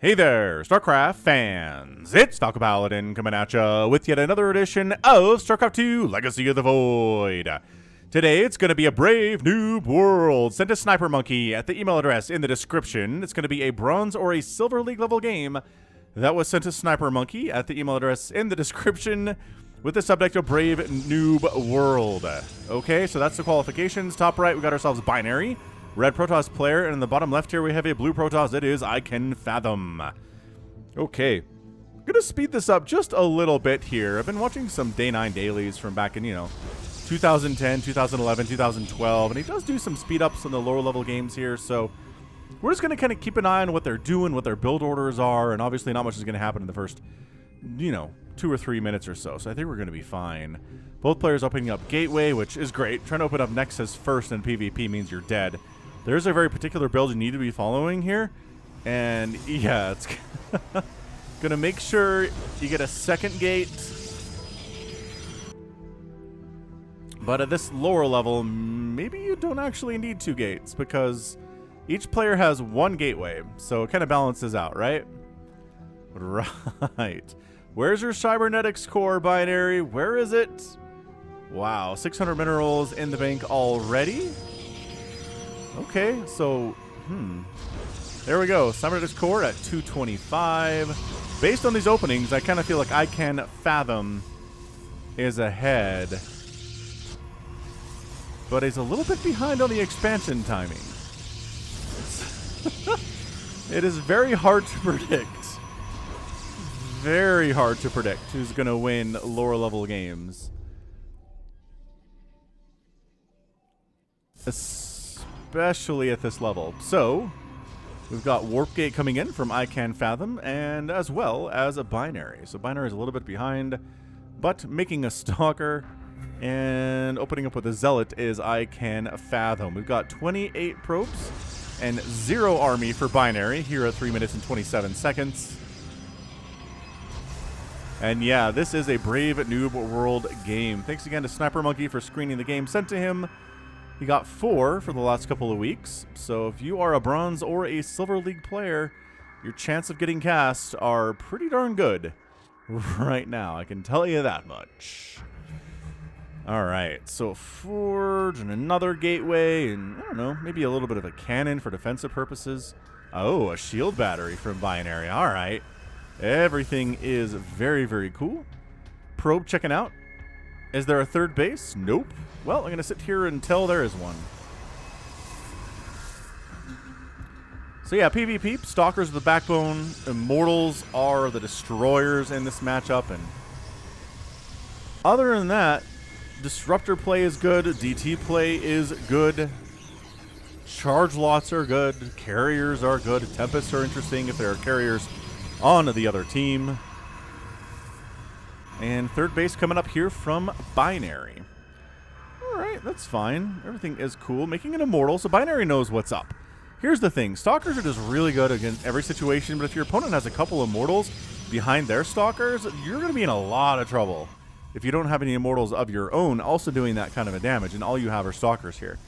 Hey there, StarCraft fans! It's Falcon Paladin coming at ya with yet another edition of StarCraft 2 Legacy of the Void. Today it's going to be a brave noob world sent to Snipermonkey at the email address in the description. It's going to be a bronze or a silver league level game that was sent to Snipermonkey at the email address in the description with the subject of Brave Noob World. Okay, so that's the qualifications. Top right, we got ourselves a binary. Red Protoss player, and in the bottom left here we have a blue Protoss. It is icanfathom. Okay, I'm gonna speed this up just a little bit here. I've been watching some Day 9 dailies from back in, 2010, 2011, 2012, and he does do some speed ups on the lower level games here, so we're just gonna kind of keep an eye on what they're doing, what their build orders are, and obviously not much is gonna happen in the first, 2 or 3 minutes or so, so I think we're gonna be fine. Both players opening up Gateway, which is great. Trying to open up Nexus first in PvP means you're dead. There's a very particular build you need to be following here. And yeah, it's gonna make sure you get a second gate. But at this lower level, maybe you don't actually need 2 gates because each player has 1 gateway. So it kind of balances out, right? Right. Where's your cybernetics core binary? Where is it? Wow, 600 minerals in the bank already? Okay, so, there we go. Cybernetics core at 225. Based on these openings, I kind of feel like icanfathom is ahead. But he's a little bit behind on the expansion timing. It is very hard to predict. Very hard to predict who's going to win lower level games. Especially at this level. So, we've got Warp Gate coming in from icanfathom, and as well as a binary. So binary is a little bit behind, but making a stalker and opening up with a zealot is icanfathom. We've got 28 probes and 0 army for binary here at 3 minutes and 27 seconds. And yeah, this is a Brave Noob World game. Thanks again to Snipermonkey for screening the game sent to him. He got 4 for the last couple of weeks, so if you are a bronze or a silver league player, your chance of getting cast are pretty darn good right now. I can tell you that much. Alright, so forge and another gateway, and I don't know, maybe a little bit of a cannon for defensive purposes. Oh, a shield battery from binary. Alright. Everything is very, very cool. Probe checking out. Is there a third base? Nope. Well, I'm going to sit here until there is one. So yeah, PvP, Stalkers are the backbone. Immortals are the destroyers in this matchup. And other than that, Disruptor play is good. DT play is good. Charge lots are good. Carriers are good. Tempests are interesting if there are carriers on the other team. And third base coming up here from binary. Alright, that's fine. Everything is cool. Making an immortal, so binary knows what's up. Here's the thing. Stalkers are just really good against every situation, but if your opponent has a couple immortals behind their stalkers, you're going to be in a lot of trouble if you don't have any immortals of your own also doing that kind of a damage, and all you have are stalkers here.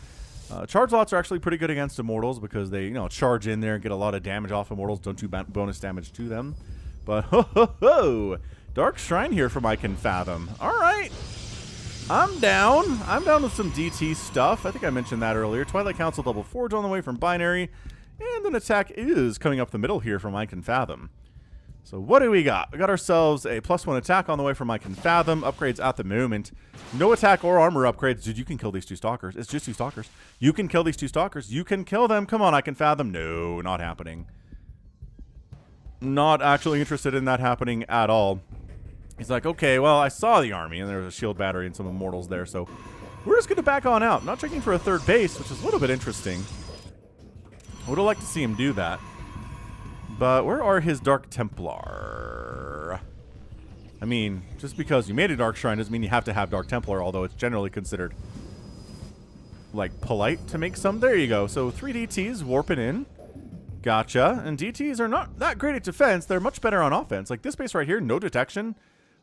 Charge lots are actually pretty good against immortals because they, charge in there and get a lot of damage off immortals, don't do bonus damage to them. But ho! Dark Shrine here from icanfathom. Alright. I'm down. I'm down with some DT stuff. I think I mentioned that earlier. Twilight Council double forge on the way from binary. And an attack is coming up the middle here from icanfathom. So what do we got? We got ourselves a +1 attack on the way from icanfathom. Upgrades at the moment. No attack or armor upgrades. Dude, you can kill these 2 stalkers. It's just 2 stalkers. You can kill these 2 stalkers. You can kill them. Come on, icanfathom. No, not happening. Not actually interested in that happening at all. He's like, okay, well, I saw the army, and there was a shield battery and some immortals there, so we're just going to back on out. Not checking for a third base, which is a little bit interesting. I would have liked to see him do that. But where are his Dark Templar? I mean, just because you made a Dark Shrine doesn't mean you have to have Dark Templar, although it's generally considered, like, polite to make some. There you go. So 3 DTs warping in. Gotcha. And DTs are not that great at defense. They're much better on offense. Like this base right here, no detection.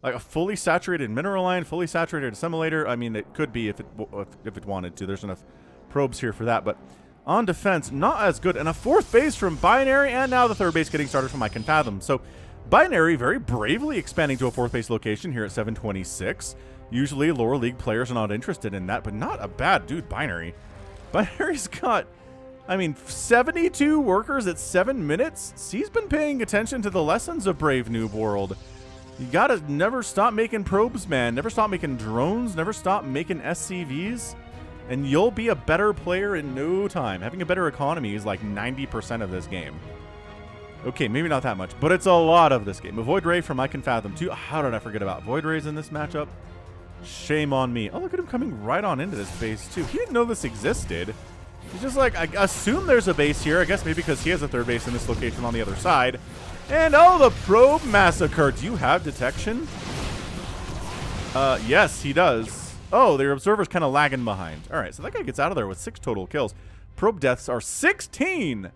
Like a fully saturated mineral line, fully saturated assimilator. I mean, it could be if it wanted to. There's enough probes here for that. But On defense, not as good. And a 4th base from Binary, and now the 3rd base getting started from icanfathom. So Binary very bravely expanding to a 4th base location here at 726. Usually lower league players are not interested in that, but not a bad dude, Binary. Binary's got, I mean, 72 workers at 7 minutes. He's been paying attention to the lessons of Brave Noob World. You gotta never stop making probes, man. Never stop making drones. Never stop making SCVs. And you'll be a better player in no time. Having a better economy is like 90% of this game. Okay, maybe not that much, but it's a lot of this game. A Void Ray from icanfathom too. How did I forget about Void Rays in this matchup? Shame on me. Oh, look at him coming right on into this base too. He didn't know this existed. He's just like, I assume there's a base here. I guess maybe because he has a 3rd base in this location on the other side. And oh, the probe massacre. Do you have detection? Yes, he does. Oh, their observer's kind of lagging behind. All right, so that guy gets out of there with 6 total kills. Probe deaths are 16.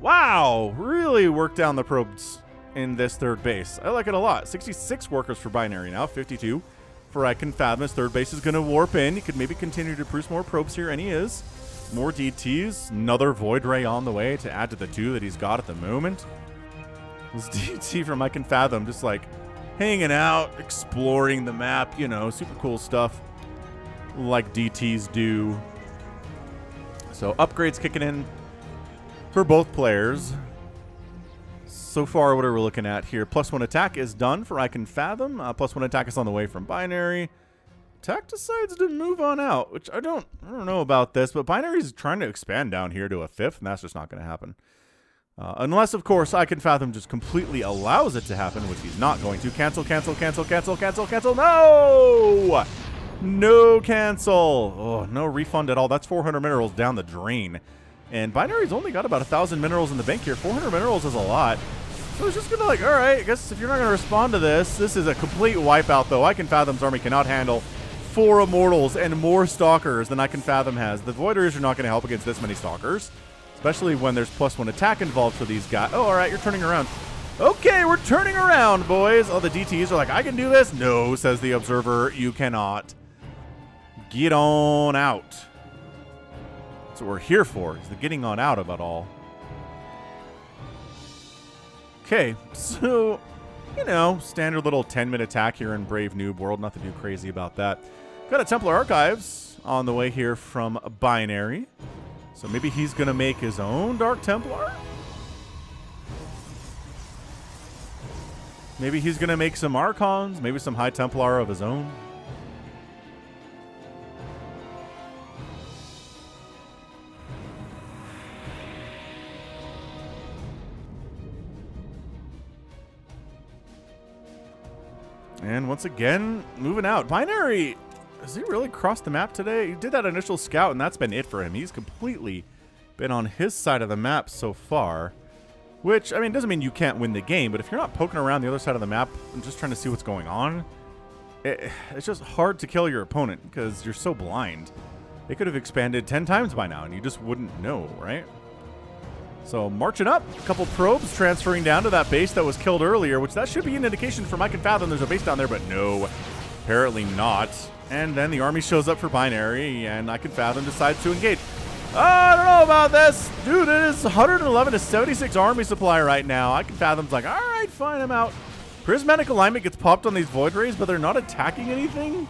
Wow, really worked down the probes in this 3rd base. I like it a lot. 66 workers for Binary now, 52 for icanfathom. His 3rd base is going to warp in. He could maybe continue to produce more probes here, and he is. More DTs. Another Void Ray on the way to add to the 2 that he's got at the moment. This DT from icanfathom just like hanging out, exploring the map, you know, super cool stuff like DTs do. So upgrades kicking in for both players. So far, what are we looking at here? +1 attack is done for icanfathom. +1 attack is on the way from Binary. Attack decides to move on out, which I don't know about this, but Binary's trying to expand down here to a 5th, and that's just not going to happen. Unless, of course, icanfathom just completely allows it to happen, which he's not going to. Cancel, cancel, cancel, cancel, cancel, cancel. No! No cancel. Oh, no refund at all. That's 400 minerals down the drain. And Binary's only got about 1,000 minerals in the bank here. 400 minerals is a lot. So it's just going to like, all right, I guess if you're not going to respond to this, this is a complete wipeout, though. icanfathom's army cannot handle 4 immortals and more stalkers than icanfathom has. The Void Rays are not going to help against this many stalkers, especially when there's +1 attack involved for these guys. Oh, all right, you're turning around. Okay, we're turning around, boys. Oh, the DTs are like, I can do this. No, says the observer, you cannot. Get on out. That's what we're here for, is the getting on out of it all. Okay, so, you know, standard little 10-minute attack here in Brave Noob World. Nothing too crazy about that. Got a Templar Archives on the way here from Binary. So maybe he's going to make his own Dark Templar? Maybe he's going to make some Archons, maybe some High Templar of his own. And once again, moving out. Binary, has he really crossed the map today? He did that initial scout, and that's been it for him. He's completely been on his side of the map so far. Which, I mean, doesn't mean you can't win the game, but if you're not poking around the other side of the map and just trying to see what's going on, it's just hard to kill your opponent because you're so blind. They could have expanded 10 times by now, and you just wouldn't know, right? So marching up, a couple probes transferring down to that base that was killed earlier, which that should be an indication for icanfathom there's a base down there, but no, apparently not. And then the army shows up for Binary, and icanfathom decides to engage. I don't know about this. Dude, it is 111 to 76 army supply right now. icanfathom's like, all right, fine, I'm out. Prismatic alignment gets popped on these Void Rays, but they're not attacking anything.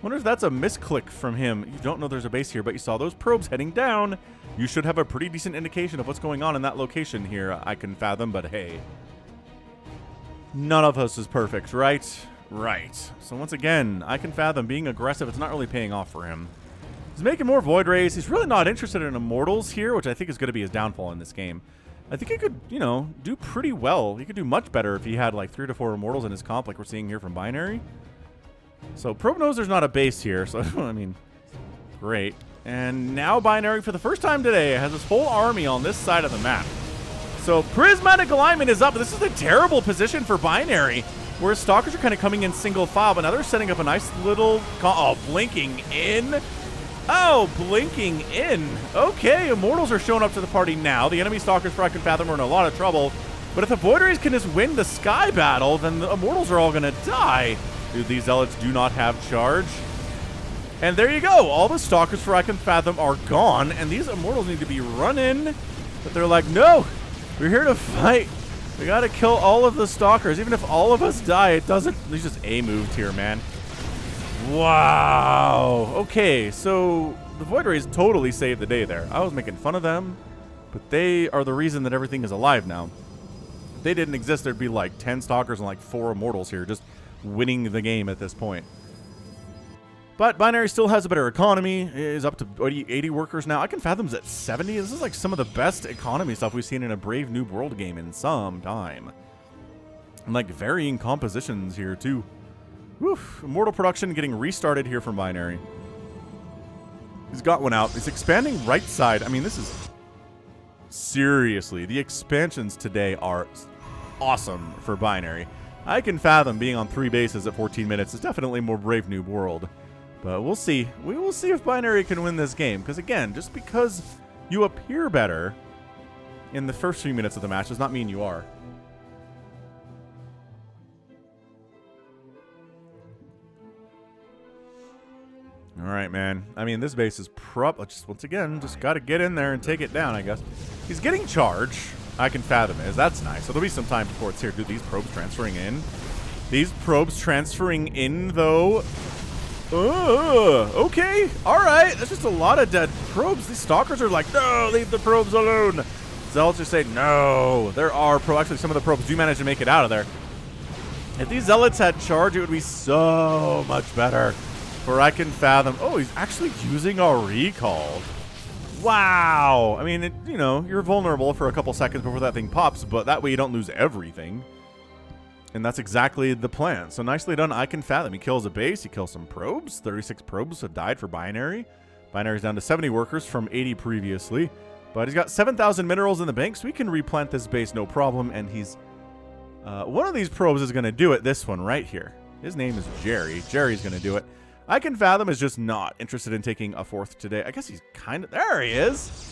Wonder if that's a misclick from him. You don't know there's a base here, but you saw those probes heading down. You should have a pretty decent indication of what's going on in that location here, icanfathom, but hey. None of us is perfect, right? Right. So once again, icanfathom being aggressive, it's not really paying off for him. He's making more Void Rays. He's really not interested in Immortals here, which I think is going to be his downfall in this game. I think he could, you know, do pretty well. He could do much better if he had like 3 to 4 Immortals in his comp like we're seeing here from Binary. So Probe knows there's not a base here, so I mean, great. And now Binary, for the first time today, has his whole army on this side of the map. So Prismatic Alignment is up. This is a terrible position for Binary, where Stalkers are kind of coming in single file, but now they're setting up a nice little... Oh, blinking in. Oh, blinking in. Okay, Immortals are showing up to the party now. The enemy Stalkers for icanfathom are in a lot of trouble. But if the Void Rays can just win the Sky Battle, then the Immortals are all going to die. Dude, these Zealots do not have charge. And there you go. All the stalkers for icanfathom are gone, and these immortals need to be running. But they're like, no, we're here to fight. We gotta kill all of the stalkers. Even if all of us die, it doesn't. He's just A-moved here, man. Wow. Okay, so the Void Rays totally saved the day there. I was making fun of them, but they are the reason that everything is alive now. If they didn't exist, there'd be like 10 stalkers and like 4 immortals here, just winning the game at this point. But Binary still has a better economy. It is up to 80 workers now. icanfathom's at 70. This is like some of the best economy stuff we've seen in a Brave Noob World game in some time. And like varying compositions here too. Woof. Immortal production getting restarted here from Binary. He's got one out. He's expanding right side. I mean, this is... Seriously, the expansions today are awesome for Binary. icanfathom being on 3 bases at 14 minutes is definitely more Brave Noob World. But we'll see. We will see if Binary can win this game. Because again, just because you appear better in the first few minutes of the match does not mean you are. All right, man. I mean, this base is just once again, just got to get in there and take it down, I guess. He's getting charged. icanfathom is. That's nice. So there'll be some time before it's here. Dude, these probes transferring in. These probes transferring in, though. Okay. All right. That's just a lot of dead probes. These stalkers are like, no, leave the probes alone. Zealots just say, no. There are probes. Actually, some of the probes do manage to make it out of there. If these zealots had charge, it would be so much better for icanfathom. Oh, he's actually using a recall. Wow. I mean, you know, you're vulnerable for a couple seconds before that thing pops, but that way you don't lose everything. And that's exactly the plan. So nicely done, icanfathom. He kills a base. He kills some probes. 36 probes have died for Binary. Binary's down to 70 workers from 80 previously. But he's got 7,000 minerals in the bank, so he can replant this base no problem. And he's... one of these probes is going to do it. This one right here. His name is Jerry. Jerry's going to do it. icanfathom is just not interested in taking a 4th today. I guess he's kind of... There he is.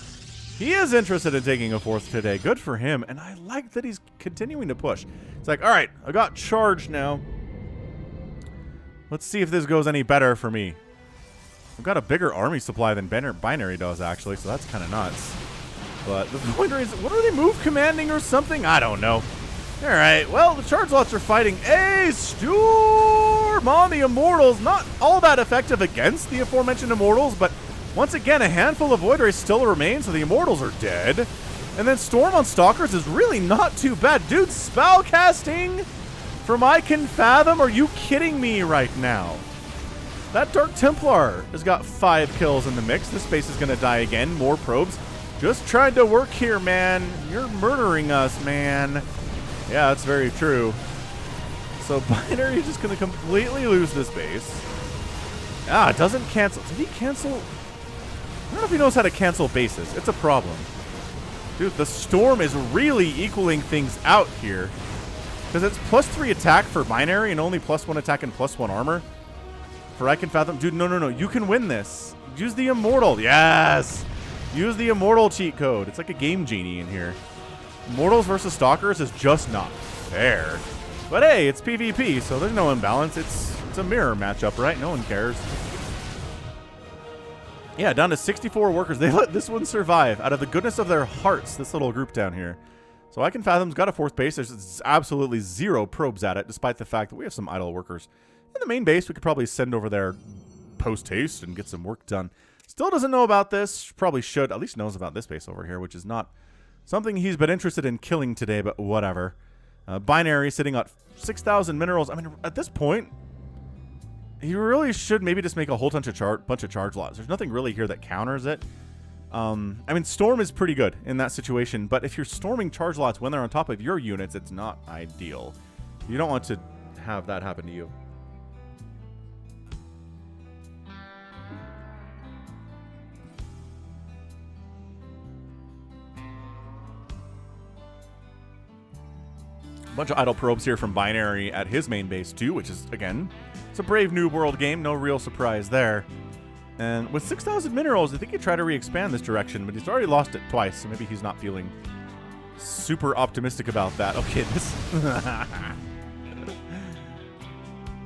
He is interested in taking a 4th today. Good for him. And I like that he's continuing to push. It's like, all right, I got charged now. Let's see if this goes any better for me. I've got a bigger army supply than Binary does, actually, so that's kind of nuts. But the point is, what are they move commanding or something? I don't know. All right, well, the charge lots are fighting a storm on the Immortals. Not all that effective against the aforementioned Immortals, but once again, a handful of Void Rays still remain, so the Immortals are dead. And then Storm on Stalkers is really not too bad. Dude, spell casting from icanfathom? Are you kidding me right now? That Dark Templar has got 5 kills in the mix. This base is going to die again. More probes. Just trying to work here, man. You're murdering us, man. Yeah, that's very true. So Binary is just going to completely lose this base. Ah, it doesn't cancel. Did he cancel? I don't know if he knows how to cancel bases. It's a problem. Dude, the Storm is really equaling things out here. Because it's +3 attack for Binary and only +1 attack and +1 armor. For icanfathom. Dude, no. You can win this. Use the Immortal. Yes! Use the Immortal cheat code. It's like a game genie in here. Immortals versus Stalkers is just not fair. But hey, it's PvP, so there's no imbalance. It's a mirror matchup, right? No one cares. Yeah, down to 64 workers. They let this one survive out of the goodness of their hearts, this little group down here. So icanfathom's got a 4th base. There's absolutely 0 probes at it, despite the fact that we have some idle workers. In the main base, we could probably send over there post-haste and get some work done. Still doesn't know about this. Probably should. At least knows about this base over here, which is not something he's been interested in killing today, but whatever. Binary sitting at 6,000 minerals. I mean, at this point, he really should maybe just make a whole bunch of charge lots. There's nothing really here that counters it. I mean, Storm is pretty good in that situation, but if you're storming charge lots when they're on top of your units, it's not ideal. You don't want to have that happen to you. Bunch of idle probes here from Binary at his main base too, which is, again, it's a Brave Noob World game. No real surprise there. And with 6,000 minerals, I think he'd try to re-expand this direction, but he's already lost it twice, so maybe he's not feeling super optimistic about that. Okay, this...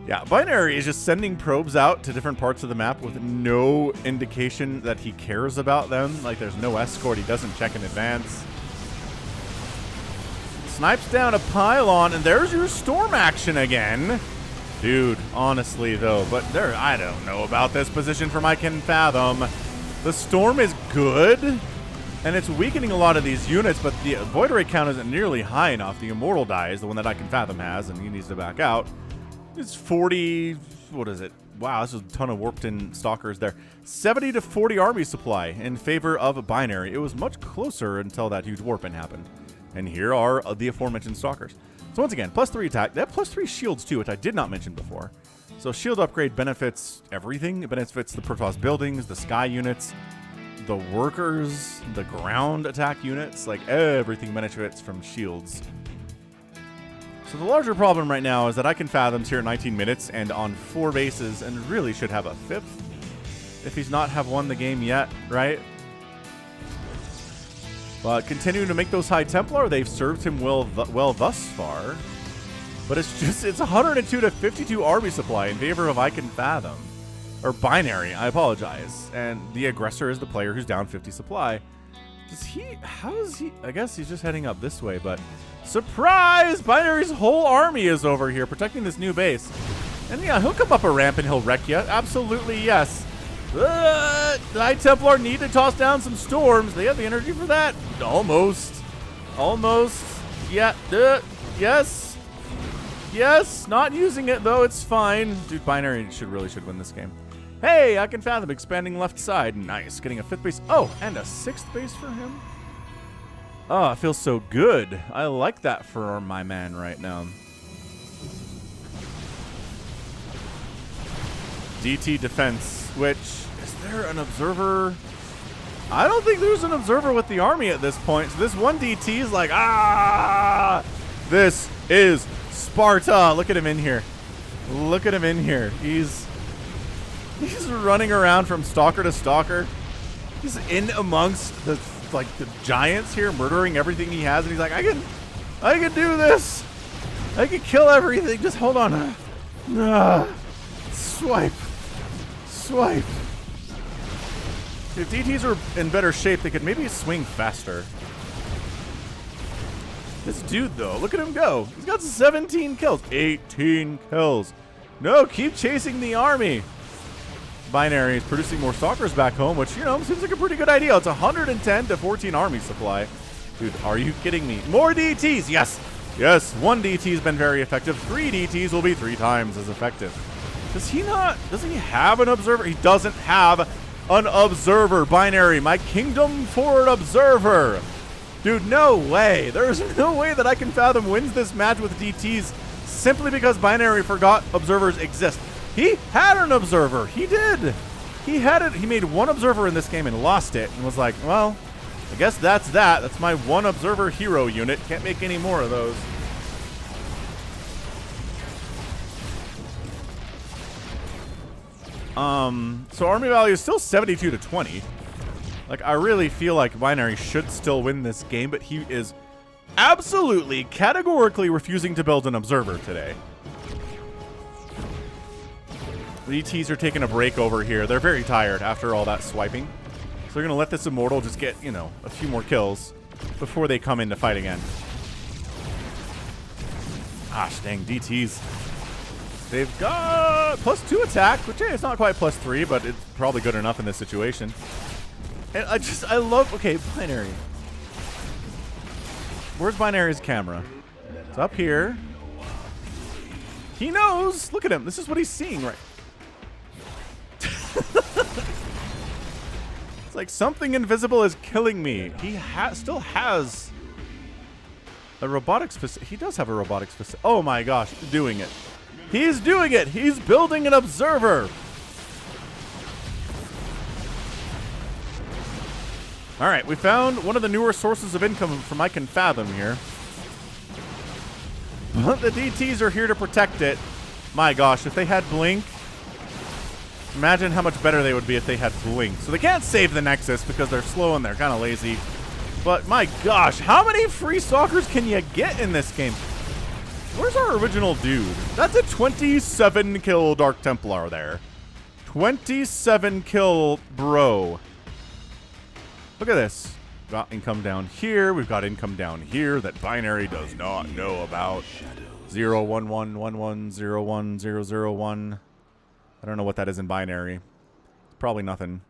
Yeah, Binary is just sending probes out to different parts of the map with no indication that he cares about them. Like, there's no escort. He doesn't check in advance. Snipes down a pylon, and there's your storm action again. Dude, honestly, though, but there, I don't know about this position from icanfathom. The storm is good, and it's weakening a lot of these units, but the void ray count isn't nearly high enough. The immortal die is the one that icanfathom has, and he needs to back out. It's 40, what is it? Wow, this is a ton of warped in stalkers there. 70 to 40 army supply in favor of Binary. It was much closer until that huge warp in happened. And here are the aforementioned stalkers. So once again, +3 attack. They have +3 shields too, which I did not mention before. So shield upgrade benefits everything. It benefits the Protoss buildings, the sky units, the workers, the ground attack units. Like, everything benefits from shields. So the larger problem right now is that icanfathom's here at 19 minutes and on 4 bases and really should have a 5th if he's not have won the game yet, right? But continuing to make those high Templar, they've served him well thus far. But it's 102 to 52 army supply in favor of icanfathom. Or Binary, I apologize. And the aggressor is the player who's down 50 supply. How is he? I guess he's just heading up this way, but surprise! Binary's whole army is over here protecting this new base. And yeah, he'll come up a ramp and he'll wreck you. Absolutely, yes. The High Templar need to toss down some storms. They have the energy for that. Almost. Almost. Yeah. Yes. Yes. Not using it, though. It's fine. Dude, Binary really should win this game. Hey, icanfathom expanding left side. Nice. Getting a 5th base. Oh, and a 6th base for him. Oh, it feels so good. I like that for my man right now. DT defense, which, is there an observer? I don't think there's an observer with the army at this point. So this one DT is like, ah! This is Sparta. Look at him in here. Look at him in here. He's running around from stalker to stalker. He's in amongst the giants here, murdering everything he has, and he's like, I can do this. I can kill everything. Just hold on. Swipe. Swipe. If DTs were in better shape, they could maybe swing faster. This dude, though, look at him go. He's got 17 kills. 18 kills. No, keep chasing the army. Binary is producing more stalkers back home, which, you know, seems like a pretty good idea. It's 110 to 14 army supply. Dude, are you kidding me? More DTs. Yes. Yes, 1 DT has been very effective. 3 DTs will be 3 times as effective. Doesn't he have an observer? He doesn't have an observer. Binary, my kingdom for an observer. Dude, no way. There's no way that icanfathom wins this match with DTs simply because Binary forgot observers exist. He had an observer. He did. He had it. He made 1 observer in this game and lost it and was like, well, I guess that's that. That's my 1 observer hero unit. Can't make any more of those. So army value is still 72 to 20. Like, I really feel like Binary should still win this game, but he is absolutely categorically refusing to build an observer today. The ETs are taking a break over here. They're very tired after all that swiping. So they're going to let this immortal just get, you know, a few more kills before they come in to fight again. Gosh, dang, DTs. They've got +2 attack, which, hey, it's not quite +3, but it's probably good enough in this situation. And I love, okay, Binary. Where's Binary's camera? It's up here. He knows. Look at him. This is what he's seeing, right? It's like something invisible is killing me. He still has a robotics facility. He does have a robotics facility. Oh my gosh, doing it. He's doing it. He's building an observer. All right, we found one of the newer sources of income from icanfathom here. But the DTs are here to protect it. My gosh, if they had Blink, imagine how much better they would be if they had Blink. So they can't save the Nexus because they're slow and they're kind of lazy. But my gosh, how many free stalkers can you get in this game? Where's our original dude? That's a 27 kill Dark Templar there. 27 kill bro. Look at this. We've got income down here. We've got income down here that Binary does not know about. 01111010001. I don't know what that is in Binary. It's probably nothing.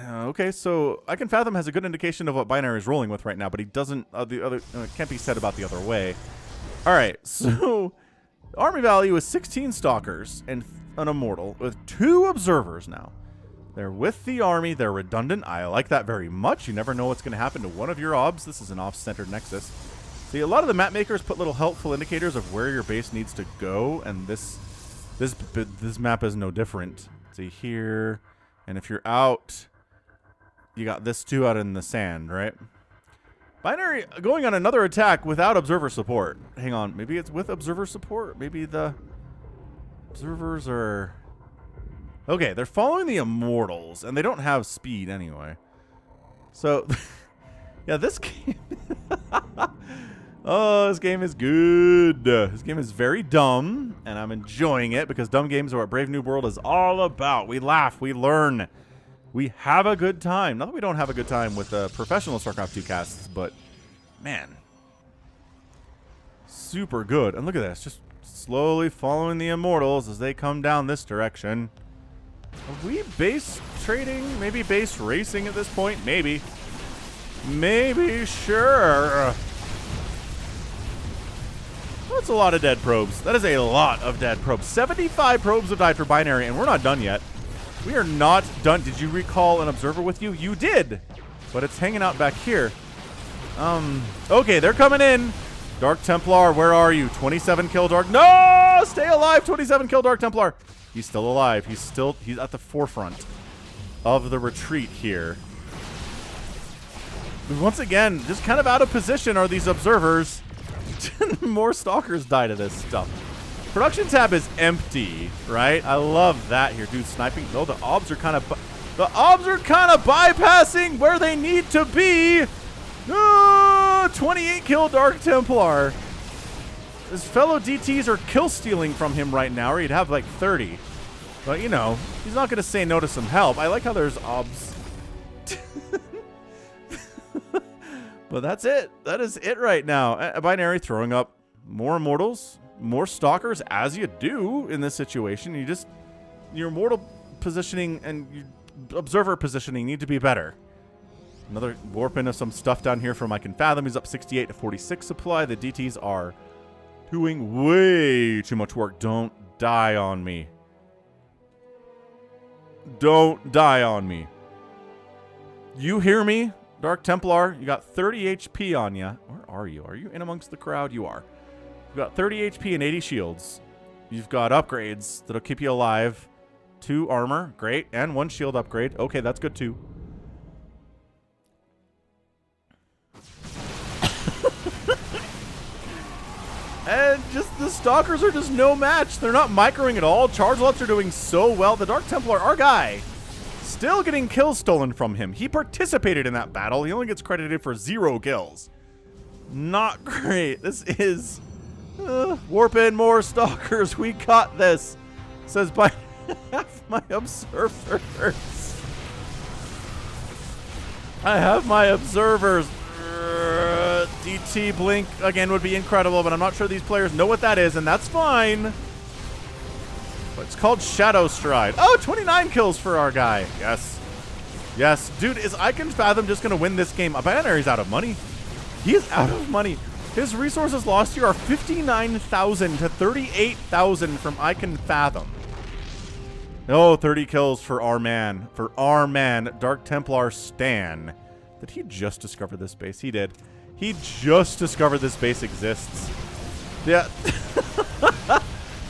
Okay, so icanfathom has a good indication of what Binary is rolling with right now, but he doesn't. It can't be said about the other way. All right, so army value is 16 stalkers and an immortal with 2 observers now. They're with the army. They're redundant. I like that very much. You never know what's going to happen to one of your obs. This is an off-centered nexus. See, a lot of the map makers put little helpful indicators of where your base needs to go, and this map is no different. See here, and if you're out, you got this 2 out in the sand, right? Binary going on another attack without observer support. Hang on, maybe it's with observer support. Maybe the observers are... Okay, they're following the immortals, and they don't have speed anyway. So, yeah, this game... Oh, this game is good. This game is very dumb, and I'm enjoying it because dumb games are what Brave New World is all about. We laugh, we learn, we have a good time. Not that we don't have a good time with professional StarCraft 2 casts, but man, super good. And look at this, just slowly following the immortals as they come down this direction. Are we base trading? Maybe base racing at this point? Maybe. Maybe, sure. That's a lot of dead probes. That is a lot of dead probes. 75 probes have died for Binary, and we're not done yet. We are not done. Did you recall an observer with you? You did, but it's hanging out back here. Okay, they're coming in. Dark Templar, where are you? 27 kill Dark. No, stay alive. 27 kill Dark Templar. He's still alive. He's at the forefront of the retreat here. Once again, just kind of out of position are these observers. More stalkers die to this stuff. Production tab is empty, right? I love that here, dude. Sniping. No, the obs are kind of bypassing where they need to be. 28 kill Dark Templar. His fellow DTs are kill stealing from him right now, or he'd have like 30. But you know, he's not going to say no to some help. I like how there's obs. But that's it. That is it right now. Binary throwing up more immortals, more stalkers, as you do in this situation. Your immortal positioning and your observer positioning need to be better. Another warp into some stuff down here from icanfathom. He's up 68 to 46 supply. The DTs are doing way too much work. Don't die on me. Don't die on me. You hear me? Dark Templar, you got 30 HP on you. Where are you? Are you in amongst the crowd? You are. You've got 30 HP and 80 shields. You've got upgrades that'll keep you alive. 2 armor, great, and 1 shield upgrade. Okay, that's good too. And just the stalkers are just no match. They're not microing at all. Charge lots are doing so well. The Dark Templar, our guy, still getting kills stolen from him. He participated in that battle. He only gets credited for 0 kills. Not great. This is... warp in more stalkers. We got this. Says by half my observers. I have my observers. DT blink again would be incredible, but I'm not sure these players know what that is, and that's fine. But it's called Shadow Stride. Oh, 29 kills for our guy. Yes. Yes. Dude, is icanfathom just going to win this game? Binary's out of money. He is out of money. His resources lost here are 59,000 to 38,000 from icanfathom. Oh, 30 kills for our man. For our man, Dark Templar Stan. Did he just discover this base? He did. He just discovered this base exists. Yeah.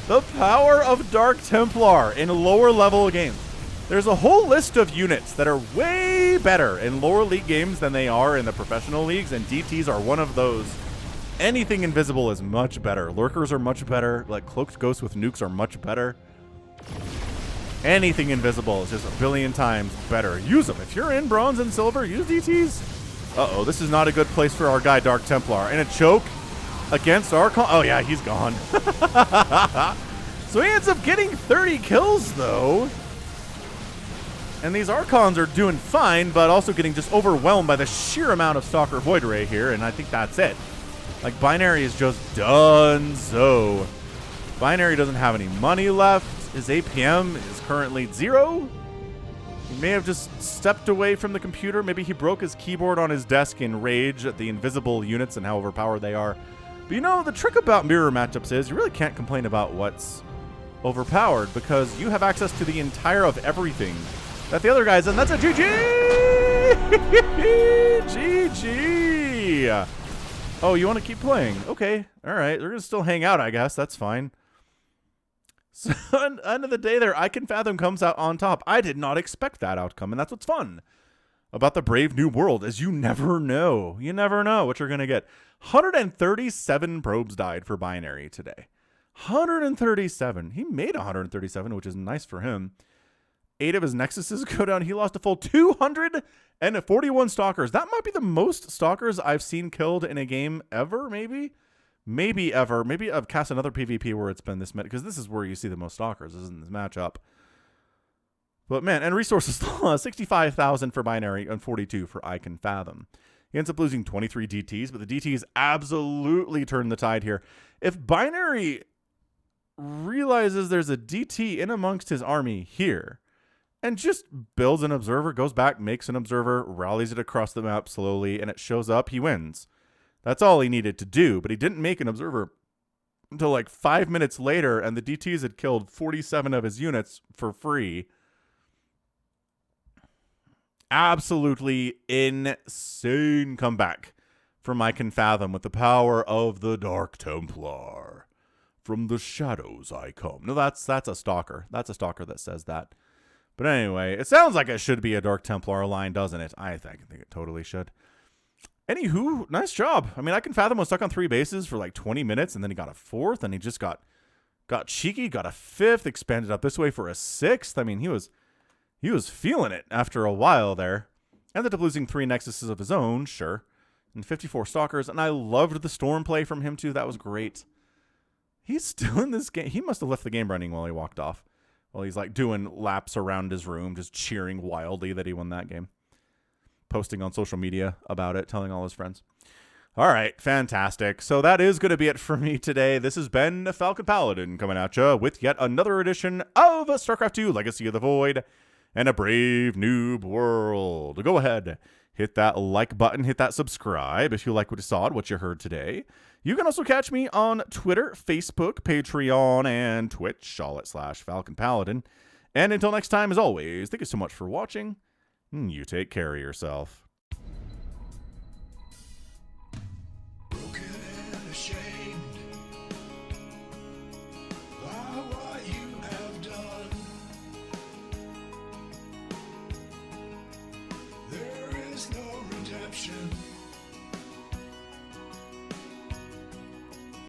The power of Dark Templar in lower level games. There's a whole list of units that are way better in lower league games than they are in the professional leagues, and DTs are one of those. Anything invisible is much better. Lurkers are much better. Like cloaked ghosts with nukes are much better. Anything invisible is just a billion times better. Use them. If you're in bronze and silver, use DTs. Uh-oh, this is not a good place for our guy, Dark Templar. And a choke. against Archon. Oh, yeah, he's gone. So he ends up getting 30 kills, though. And these Archons are doing fine, but also getting just overwhelmed by the sheer amount of Stalker Void Ray here, and I think that's it. Like, Binary is just done so. Binary doesn't have any money left. His APM is currently 0. He may have just stepped away from the computer. Maybe he broke his keyboard on his desk in rage at the invisible units and how overpowered they are. But you know, the trick about mirror matchups is you really can't complain about what's overpowered because you have access to the entire of everything that the other guys, and that's a GG! GG! Oh, you want to keep playing? Okay, all right. They're going to still hang out, I guess. That's fine. So, end of the day there, icanfathom comes out on top. I did not expect that outcome, and that's what's fun about the Brave New World, is you never know. You never know what you're going to get. 137 probes died for Binary today. 137. He made 137, which is nice for him. 8 of his Nexuses go down. He lost a full 241 Stalkers. That might be the most Stalkers I've seen killed in a game ever, maybe? Maybe ever. Maybe I've cast another PvP where it's been this many, because this is where you see the most Stalkers, is in this matchup. But man, and resources 65,000 for Binary and 42 for icanfathom. He ends up losing 23 DTs, but the DTs absolutely turn the tide here. If Binary realizes there's a DT in amongst his army here, and just builds an observer, goes back, makes an observer, rallies it across the map slowly, and it shows up, he wins. That's all he needed to do, but he didn't make an observer until like 5 minutes later, and the DTs had killed 47 of his units for free. Absolutely insane comeback from icanfathom with the power of the Dark Templar. From the shadows I come. No, that's a stalker. That's a stalker that says that. But anyway, it sounds like it should be a Dark Templar line, doesn't it? I think it totally should. Anywho, nice job. I mean, icanfathom was stuck on 3 bases for like 20 minutes, and then he got a 4th, and he just got cheeky, got a 5th, expanded up this way for a 6th. I mean, he was feeling it after a while there. Ended up losing 3 Nexuses of his own, sure, and 54 Stalkers, and I loved the Storm play from him too. That was great. He's still in this game. He must have left the game running while he walked off. While he's like doing laps around his room, just cheering wildly that he won that game. Posting on social media about it, telling all his friends. All right, fantastic. So that is going to be it for me today. This has been Falcon Paladin coming at you with yet another edition of StarCraft 2 Legacy of the Void and a Brave Noob World. Go ahead, hit that like button, hit that subscribe if you like what you saw and what you heard today. You can also catch me on Twitter, Facebook, Patreon, and Twitch, all at /Falcon Paladin. And until next time, as always, thank you so much for watching. You take care of yourself.